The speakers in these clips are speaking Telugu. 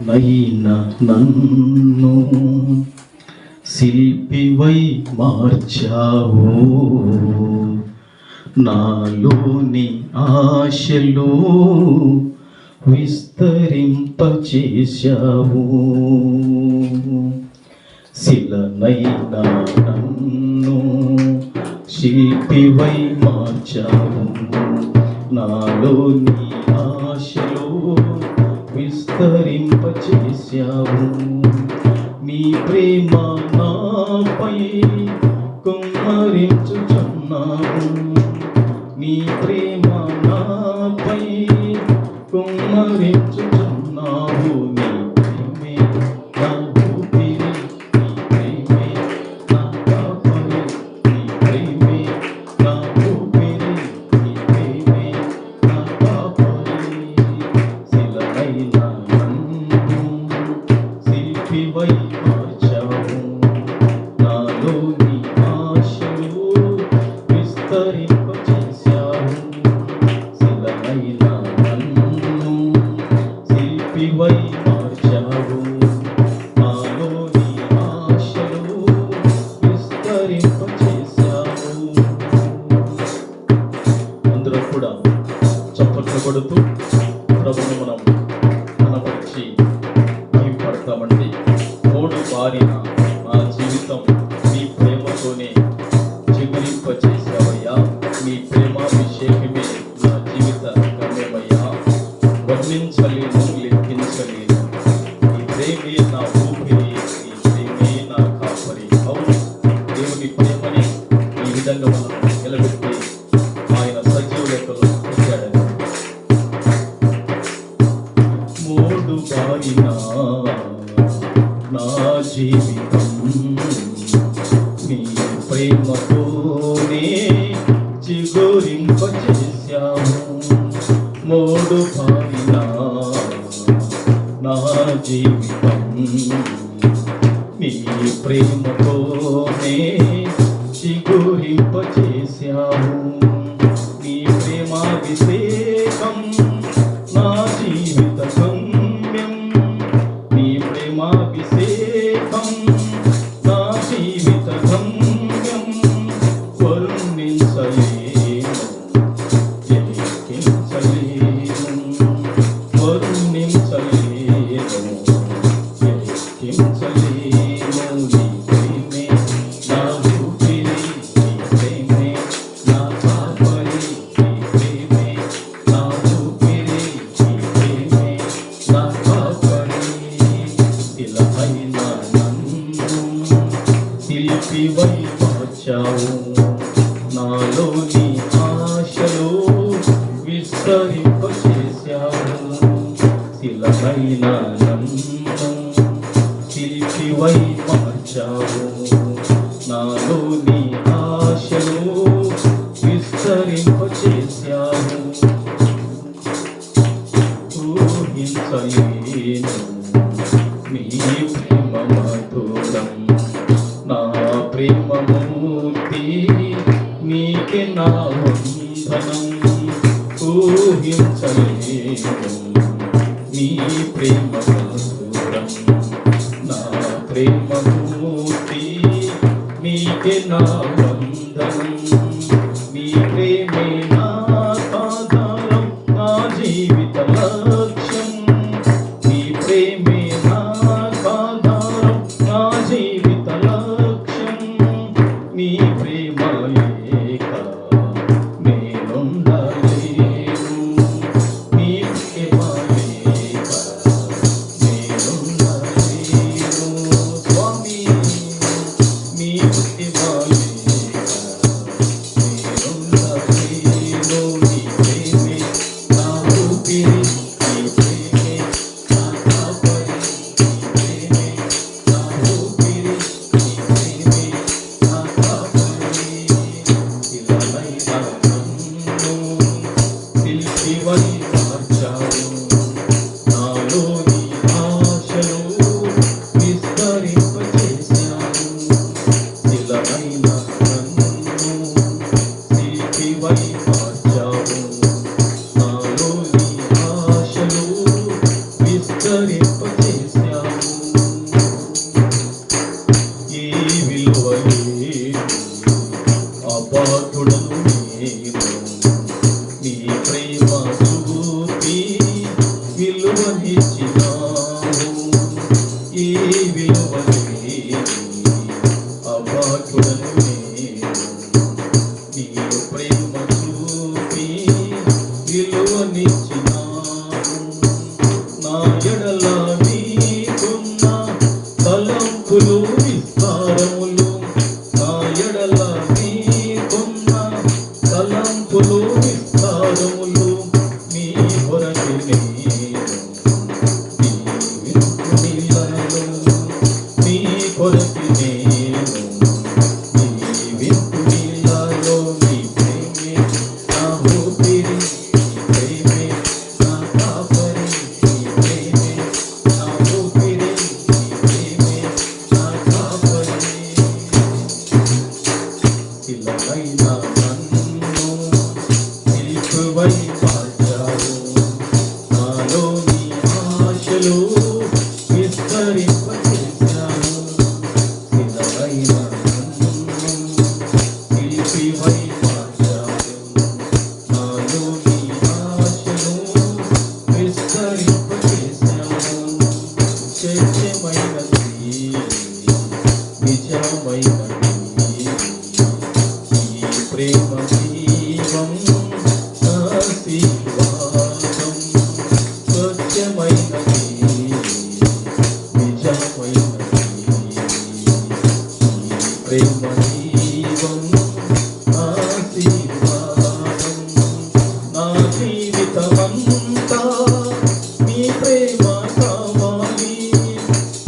నైనా నన్ను శిల్పివై మార్చావు, నాలోని ఆశలు విస్తరింపచేశావు. శిలనైనా నన్ను శిల్పివై మార్చావు, నాలోని ఆశలు విస్తరింపచేశావు. నీ ప్రేమ నాపై కుమ్మరించుచున్నావు, నీ ప్రేమ నాపై కుమ్మరించుచున్నావు. నీ ప్రేమే నా ఊపిరి, నీ ప్రేమే నా కాపరి, నీ ప్రేమే నా ఊపిరి, నీ ప్రేమే నా కాపరి. శిలనైనా నన్ను శిల్పివై మార్చావు, నాలోని ఆశలు విస్తరింపచేశావు. శిలనైనా నన్ను శిల్పివై మార్చావు, నాలోని ఆశలు విస్తరింపచేశావు. అందరూ కూడా చప్పట్లు కొడుతూ ప్రభువును మనం కనపరిచి భయపడతామండి. మూడు బారిన నా జీవితం నీ ప్రేమతోనే చిగురింపచేశావయ్యా, నీ ప్రేమాభిషేకమే నా జీవిత గమ్యమయ్యా. వర్ణించలేను, లెక్కించలేను, నీ ప్రేమే నా ఊపిరి, నీ ప్రేమే నా కాపరి. అవును, దేవుని ప్రేమని ఈ విధంగా మనం నిలబెట్టి ఆయన సజీవ లెక్కలో ఉంచాడని. మూడు బారిన నా జీవితం నీ ప్రేమతోనే చిగురింపచేశావు. మూడు బారిన నా జీవితం నీ ప్రేమతోనే చిగురింపచేశావు. నీ ప్రేమాభిషేకం నా జీవిత గమ్యం, నీ ప్రేమాభిషేకం నా జీవిత గమ్యం. వర్ణించలేను, లెక్కించలేను, వర్ణించలేను, లెక్కించలేను. నీ ప్రేమే నా ఊపిరి, నీ ప్రేమే నా కాపరి, నీ ప్రేమే నా ఊపిరి, నీ ప్రేమే నా కాపరి. శిలనైనా నన్ను శిల్పివై మార్చావు, నాలోని ఆశలు విస్తరింపచేశావు. శిలనైనా నన్ను శిల్పివై మార్చావు, నాలోని ఆశలు విస్తరింపచేశావు. ఊహించలేను నీ ప్రేమ మధురం, నా ప్రేమమూర్తి నీకే నా వందనం. ఊహించలేను నీ ప్రేమ మధురం, నా ప్రేమమూర్తి నీకే నా వందనం. నీ ప్రేమే నా ఆధారం, నా జీవిత లక్ష్యం, నీ ప్రేమే నా ఆధారం, నా జీవిత లక్ష్యం. నీ ప్రేమ లేక నేనుండలేను, నీ ప్రేమ లేక నేనుండలేను. స్వామి నీ ప్రేమ లేక చేశావు. ఏ విలువ లేదు అపాత్రుడను నేను, నీ ప్రేమ చూపి విలువనిచ్చినావు. ఏ విలువ లేదు అపాత్రుడను నేను, నీ ప్రేమ చూపి విలువనిచ్చినావు. నా ఎడల నీకున్న తలంపులు విస్తారములు, నా ఎడల నీకున్న తలంపులు విస్తారములు, నీ కొరకి నేను జీవించునిలను, నీ కొరకి నేను జీవించునిలలో. నీ ప్రేమే నా ఊపిరి, నీ ప్రేమే నా కాపరి, నీ ప్రేమే నా ఊపిరి, నీ ప్రేమే నా కాపరి. పిల్లలైన నన్ను నిలుపువై మార్చావు, నాలోని ఆశలు విస్తరింపచేశావు. పిల్లలైన నన్ను నిలిపివై మార్చావు, నాలోని ఆశలు విస్తరింపచేశావు. సత్యమైనది నిజమైనది ఈ ప్రేమ జీవం ఆశీర్వాదం. సత్యమైనది నిజమైనది ఈ ప్రేమ జీవం ఆశీర్వాదం. నా జీవితమంతా నీ ప్రేమ కావాలి,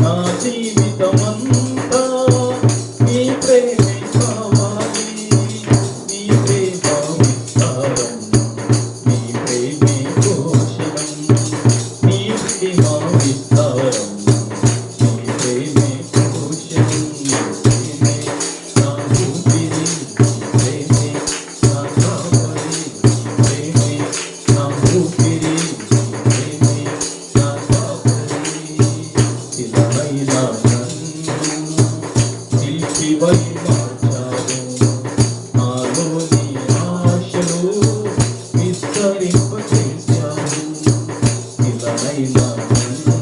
నా జీవితమంతా నీ ప్రేమే కావాలి. నీ ప్రేమ విస్తారం, నీ ప్రేమే పోషణం, నీ ప్రేమ విస్తారం, నీ ప్రేమే పోషణం. నీ ప్రేమే నా ఊపిరి, నీ ప్రేమే నా కాపరి, నీ ప్రేమే నా ఊపిరి, నీ ప్రేమే నా కాపరి. పిల్లలైన నన్ను నిలిపివై మార్చావు, నాలోని ఆశలు విస్తరింపచేశావు. పిల్లలైన నన్ను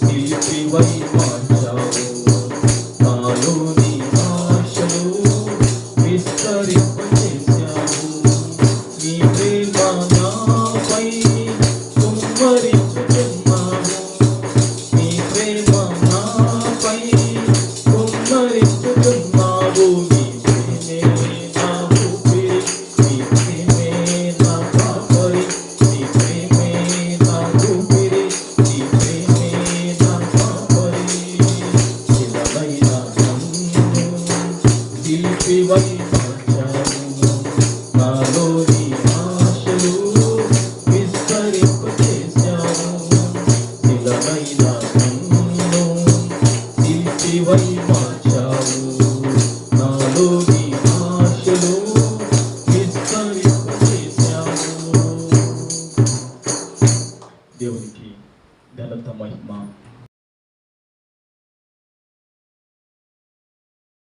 నిలిపివై